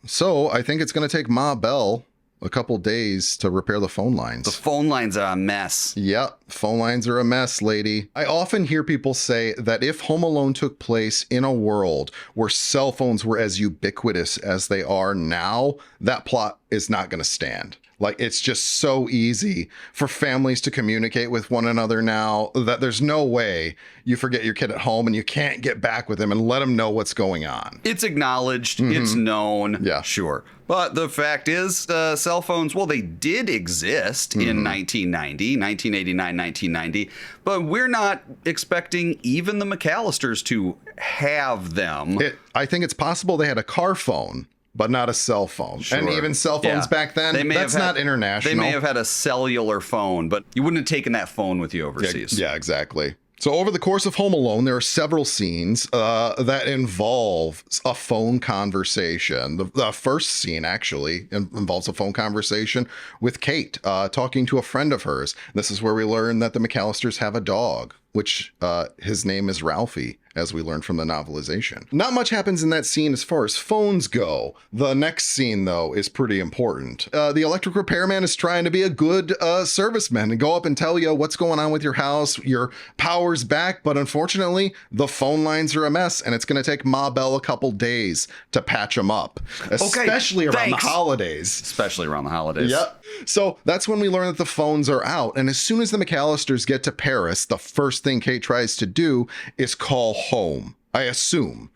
So I think it's going to take Ma Bell a couple days to repair the phone lines. The phone lines are a mess. Yep, phone lines are a mess, lady. I often hear people say that if Home Alone took place in a world where cell phones were as ubiquitous as they are now, that plot is not going to stand. Like, it's just so easy for families to communicate with one another now that there's no way you forget your kid at home and you can't get back with him and let him know what's going on. It's acknowledged. It's known. Yeah. Sure. But the fact is, cell phones, well, they did exist in 1989, 1990, but we're not expecting even the McCallisters to have them. I think it's possible they had a car phone, but not a cell phone. Sure. And even cell phones back then, that's not international. They may have had a cellular phone, but you wouldn't have taken that phone with you overseas. Yeah, exactly. So over the course of Home Alone, there are several scenes that involve a phone conversation. The first scene actually involves a phone conversation with Kate talking to a friend of hers. This is where we learn that the McCallisters have a dog, which his name is Ralphie, as we learned from the novelization. Not much happens in that scene as far as phones go. The next scene, though, is pretty important. The electric repairman is trying to be a good serviceman and go up and tell you what's going on with your house. Your power's back, but unfortunately, the phone lines are a mess, and it's going to take Ma Bell a couple days to patch them up, especially around the holidays. Especially around the holidays. Yep. So that's when we learn that the phones are out. And as soon as the McCallisters get to Paris, the first thing Kate tries to do is call home, I assume.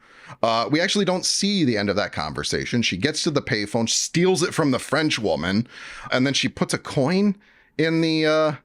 We actually don't see the end of that conversation. She gets to the payphone, steals it from the French woman, and then she puts a coin in the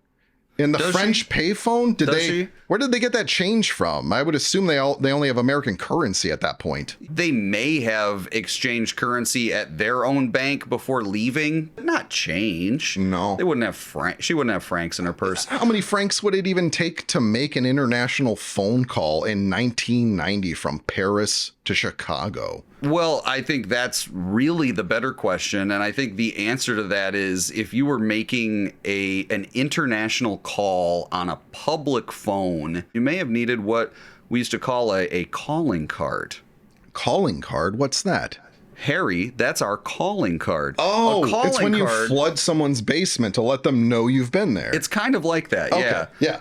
French payphone. Where did they get that change from? I would assume they only have American currency at that point. They may have exchanged currency at their own bank before leaving. Not change. No. They wouldn't have she wouldn't have francs in her purse. How many francs would it even take to make an international phone call in 1990 from Paris to Chicago? Well, I think that's really the better question. And I think the answer to that is if you were making an international call on a public phone, you may have needed what we used to call a calling card. Calling card? What's that? Harry, that's our calling card. Oh, it's when you flood someone's basement to let them know you've been there. It's kind of like that, okay. Yeah.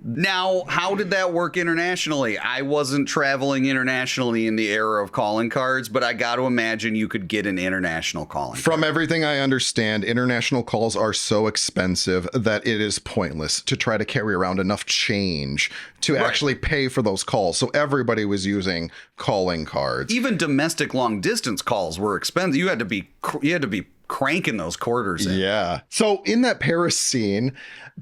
Now, how did that work internationally? I wasn't traveling internationally in the era of calling cards, but I got to imagine you could get an international calling From everything I understand, international calls are so expensive that it is pointless to try to carry around enough change to actually pay for those calls. So everybody was using calling cards. Even domestic long distance calls were expensive. You had to be cranking those quarters in. Yeah. So in that Paris scene,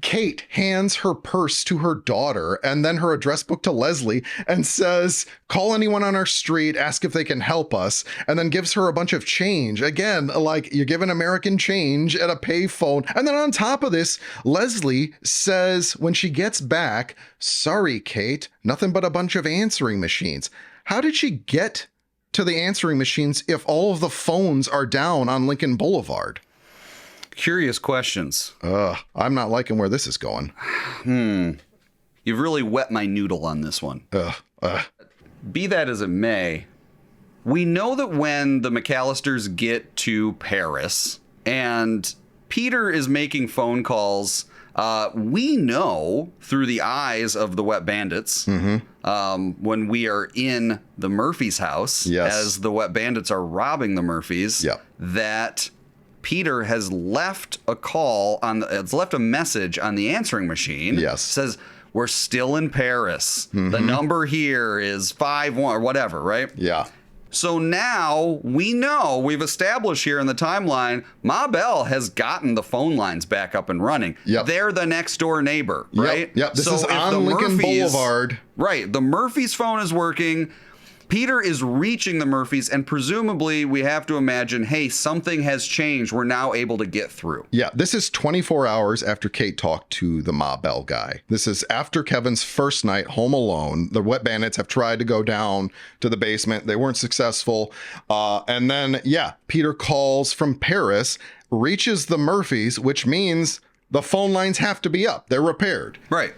Kate hands her purse to her daughter and then her address book to Leslie and says, call anyone on our street, ask if they can help us, and then gives her a bunch of change. Again, like you're giving American change at a payphone. And then on top of this, Leslie says when she gets back, sorry, Kate, nothing but a bunch of answering machines. How did she get to the answering machines if all of the phones are down on Lincoln Boulevard? Curious questions. I'm not liking where this is going. You've really wet my noodle on this one. Be that as it may, we know that when the McCallisters get to Paris and Peter is making phone calls, we know through the eyes of the Wet Bandits, when we are in the Murphys' house, as the Wet Bandits are robbing the Murphys, that Peter has left a message on the answering machine. Says, we're still in Paris. The number here is 51 or whatever, right? Yeah. So now we know, we've established here in the timeline, Ma Bell has gotten the phone lines back up and running. They're the next door neighbor, right? Yep. This is on Lincoln Boulevard. Right. The Murphys' phone is working. Peter is reaching the Murphys, and presumably we have to imagine, hey, something has changed. We're now able to get through. Yeah, this is 24 hours after Kate talked to the Ma Bell guy. This is after Kevin's first night home alone. The Wet Bandits have tried to go down to the basement. They weren't successful. And then, Peter calls from Paris, reaches the Murphys, which means the phone lines have to be up. They're repaired. Right.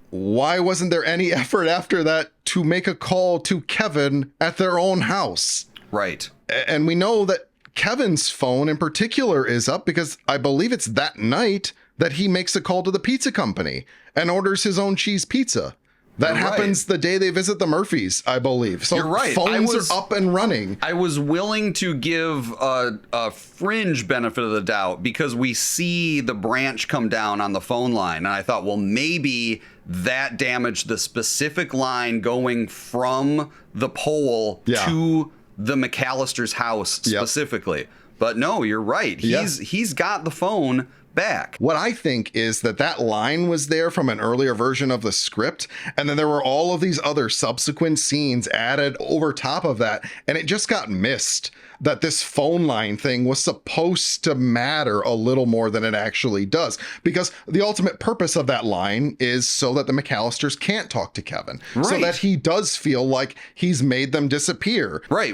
Why wasn't there any effort after that to make a call to Kevin at their own house? Right. And we know that Kevin's phone in particular is up because I believe it's that night that he makes a call to the pizza company and orders his own cheese pizza. That happens the day they visit the Murphys, I believe. So You're right. Phones are up and running. I was willing to give a fringe benefit of the doubt because we see the branch come down on the phone line. And I thought, well, maybe that damaged the specific line going from the pole to the McCallisters' house specifically. But no, you're right. He's got the phone back. What I think is that line was there from an earlier version of the script, and then there were all of these other subsequent scenes added over top of that, and it just got missed that this phone line thing was supposed to matter a little more than it actually does, because the ultimate purpose of that line is so that the McCallisters can't talk to Kevin, so that he does feel like he's made them disappear. Right.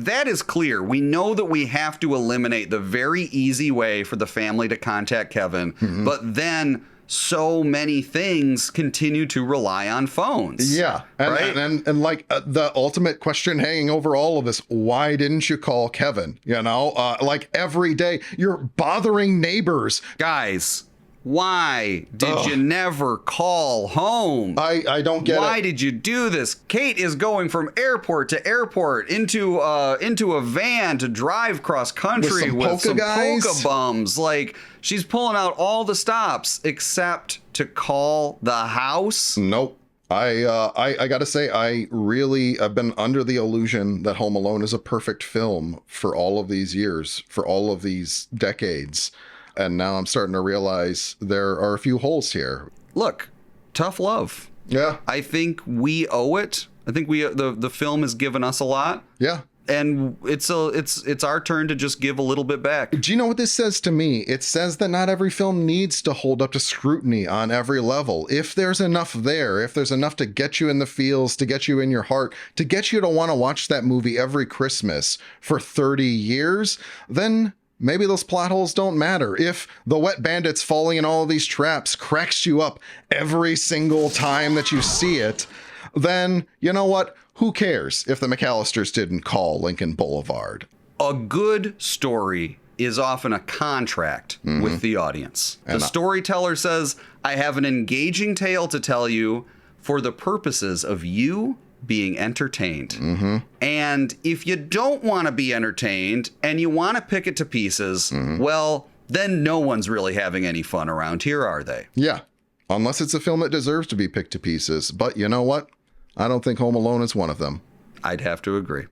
That is clear. We know that we have to eliminate the very easy way for the family to contact Kevin, but then so many things continue to rely on phones. Yeah. And like the ultimate question hanging over all of this, why didn't you call Kevin? You know, like every day you're bothering neighbors. Guys, why did you never call home? I don't get it. Why did you do this? Kate is going from airport to airport into a van to drive cross country with some polka bums. Like, she's pulling out all the stops except to call the house. Nope. I gotta say, I really have been under the illusion that Home Alone is a perfect film for all of these years, for all of these decades. And now I'm starting to realize there are a few holes here. Look, tough love. Yeah. I think we owe it. I think the film has given us a lot. Yeah. And it's our turn to just give a little bit back. Do you know what this says to me? It says that not every film needs to hold up to scrutiny on every level. If there's enough there, if there's enough to get you in the feels, to get you in your heart, to get you to want to watch that movie every Christmas for 30 years, then maybe those plot holes don't matter. If the wet bandits falling in all of these traps cracks you up every single time that you see it, then you know what? Who cares if the McCallisters didn't call Lincoln Boulevard? A good story is often a contract with the audience. The storyteller says, I have an engaging tale to tell you for the purposes of you being entertained. And if you don't want to be entertained and you want to pick it to pieces, well, then no one's really having any fun around here, are they? Yeah, unless it's a film that deserves to be picked to pieces. But you know what? I don't think Home Alone is one of them. I'd have to agree.